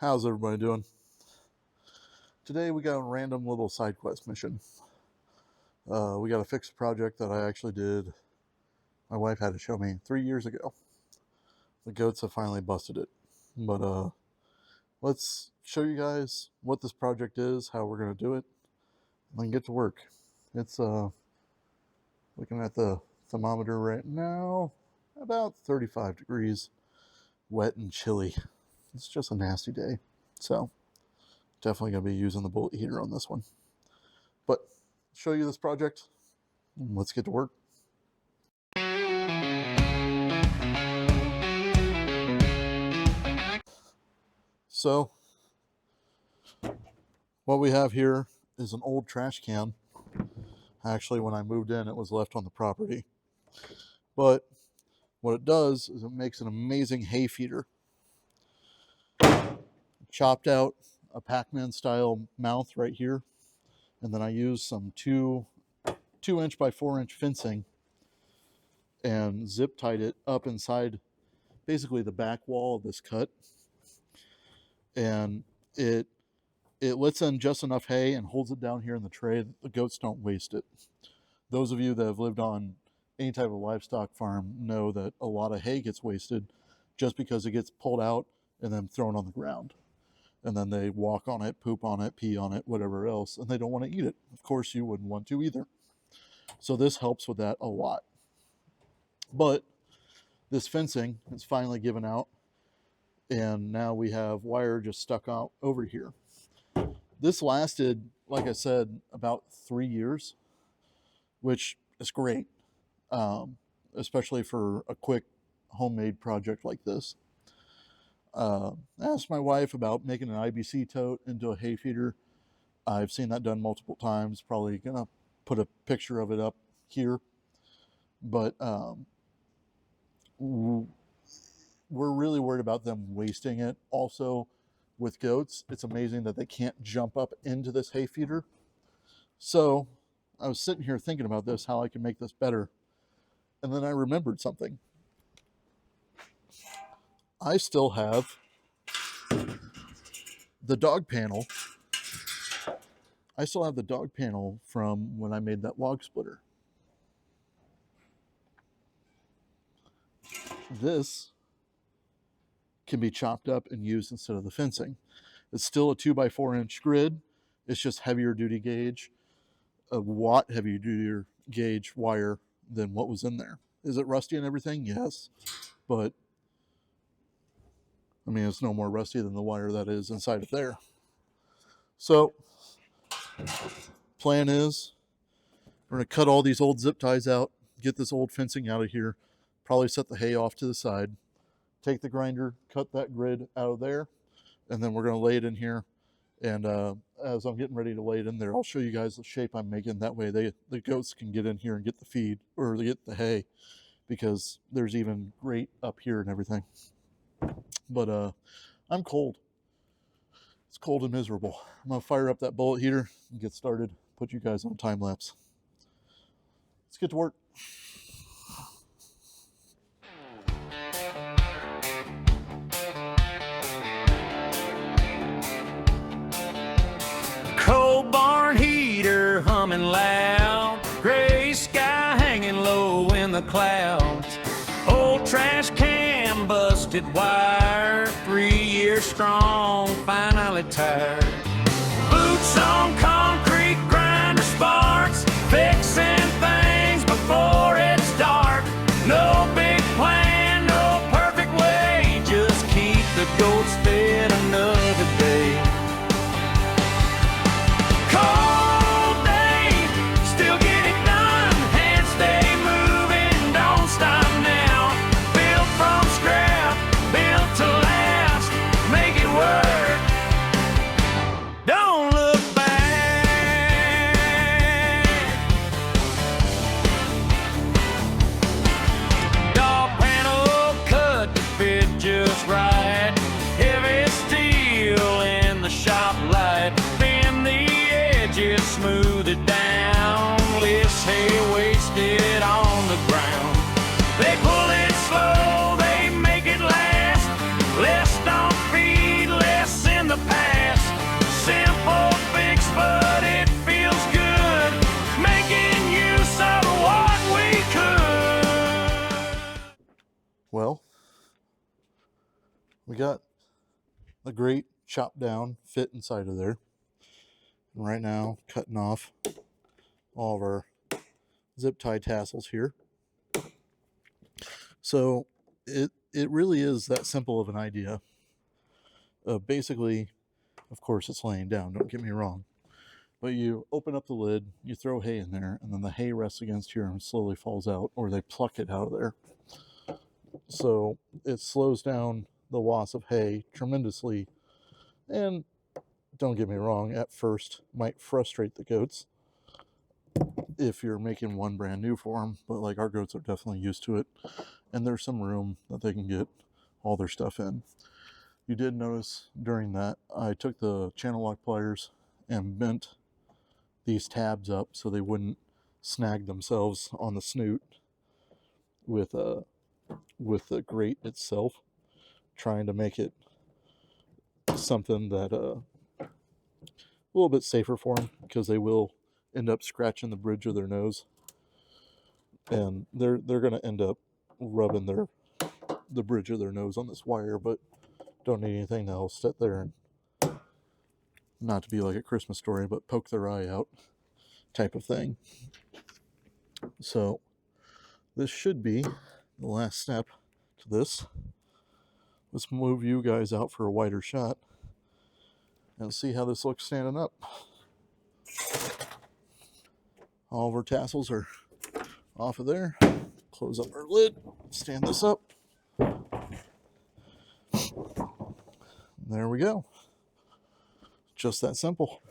How's everybody doing? Today we got a random little side quest mission. We got to fix a project that I actually did. My wife had to show me 3 years ago. The goats have finally busted it. But let's show you guys what this project is, how we're going to do it, and then get to work. It's looking at the thermometer right now, about 35 degrees, wet and chilly. It's just a nasty day. So definitely going to be using the bullet heater on this one. But show you this project. Let's get to work. So what we have here is an old trash can. Actually, when I moved in, it was left on the property. But what it does is it makes an amazing hay feeder. Chopped out a Pac-Man style mouth right here, and then I used some 2-inch by 4-inch fencing and zip tied it up inside basically the back wall of this cut, and it lets in just enough hay and holds it down here in the tray that the goats don't waste it. Those of you that have lived on any type of livestock farm know that a lot of hay gets wasted just because it gets pulled out and then thrown on the ground. And then they walk on it, poop on it, pee on it, whatever else, and they don't want to eat it. Of course, you wouldn't want to either. So this helps with that a lot. But this fencing is finally given out, and now we have wire just stuck out over here. This lasted, like I said, about 3 years, which is great, especially for a quick homemade project like this. I asked my wife about making an IBC tote into a hay feeder. I've seen that done multiple times. Probably gonna put a picture of it up here. But we're really worried about them wasting it. Also, with goats, it's amazing that they can't jump up into this hay feeder. So I was sitting here thinking about this, how I can make this better. And then I remembered something. I still have the dog panel. I still have the dog panel from when I made that log splitter. This can be chopped up and used instead of the fencing. It's still a 2x4-inch grid. It's just heavier duty gauge, a watt heavier duty gauge wire than what was in there. Is it rusty and everything? Yes, but I mean, it's no more rusty than the wire that is inside of there. So, plan is we're going to cut all these old zip ties out, get this old fencing out of here, probably set the hay off to the side, take the grinder, cut that grid out of there, and then we're going to lay it in here. And as I'm getting ready to lay it in there, I'll show you guys the shape I'm making. That way the goats can get in here and get the feed, or get the hay, because there's even grate up here and everything. But I'm cold. It's cold and miserable. I'm going to fire up that bullet heater and get started, put you guys on time lapse. Let's get to work. Coal barn heater humming loud, gray sky hanging low in the clouds, old trash can busted wire, 3 years strong, finally tired. Boots on concrete, grinder sparks, fixing things before it's dark. No big plan, no perfect way, just keep the goats fed another day. Cold day, still get it done, hands stay moving, don't stop now. Built from scrap, built to last, make it work, don't look back. Dog panel cut to fit just right, heavy the grate chopped down, fit inside of there. And right now, cutting off all of our zip tie tassels here. So it really is that simple of an idea. Basically, of course, it's laying down, don't get me wrong. But you open up the lid, you throw hay in there, and then the hay rests against here and slowly falls out, or they pluck it out of there. So it slows down the loss of hay tremendously. And don't get me wrong, at first might frustrate the goats if you're making one brand new for them, but like our goats are definitely used to it, and there's some room that they can get all their stuff in. You did notice during that I took the channel lock pliers and bent these tabs up so they wouldn't snag themselves on the snoot with the grate itself, trying to make it something that a little bit safer for them, because they will end up scratching the bridge of their nose, and they're going to end up rubbing the bridge of their nose on this wire, but don't need anything that'll sit there and, not to be like a Christmas story, but poke their eye out type of thing. So this should be the last step to this. Let's move you guys out for a wider shot and see how this looks standing up. All of our tassels are off of there. Close up our lid, stand this up. There we go. Just that simple.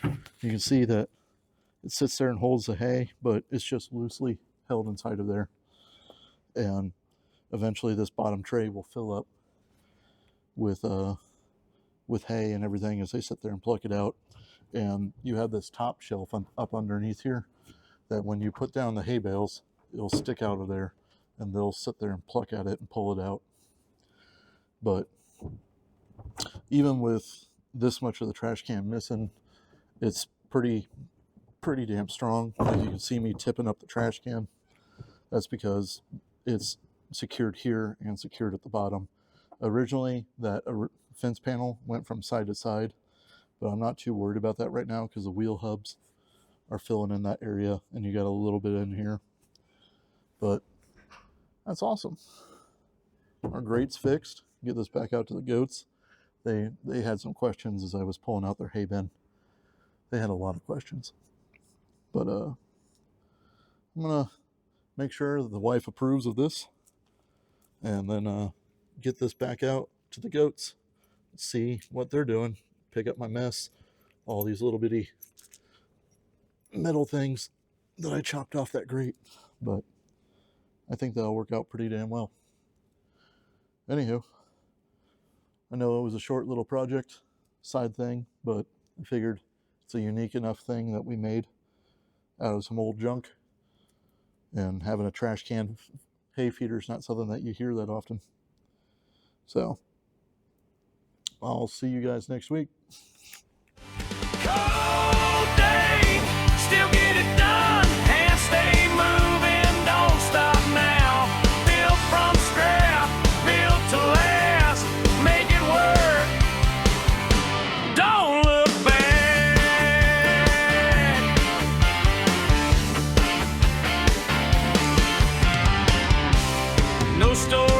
You can see that it sits there and holds the hay, but it's just loosely held inside of there. And eventually this bottom tray will fill up with hay and everything as they sit there and pluck it out. And you have this top shelf up underneath here that when you put down the hay bales, it'll stick out of there and they'll sit there and pluck at it and pull it out. But even with this much of the trash can missing, it's pretty damn strong. Like you can see me tipping up the trash can. That's because it's secured here and secured at the bottom. Originally, that fence panel went from side to side, but I'm not too worried about that right now because the wheel hubs are filling in that area, and you got a little bit in here. But that's awesome. Our grate's fixed. Get this back out to the goats. They had some questions as I was pulling out their hay bin. They had a lot of questions. But I'm gonna make sure that the wife approves of this, and then get this back out to the goats, see what they're doing, pick up my mess, all these little bitty metal things that I chopped off that grate. But I think that'll work out pretty damn well. Anywho, I know it was a short little project, side thing, but I figured it's a unique enough thing that we made out of some old junk, and having a trash can hay feeder is not something that you hear that often. So I'll see you guys next week. Cold day, still get it done and stay moving, don't stop now. Built from scrap, built to last, make it work, don't look back. No store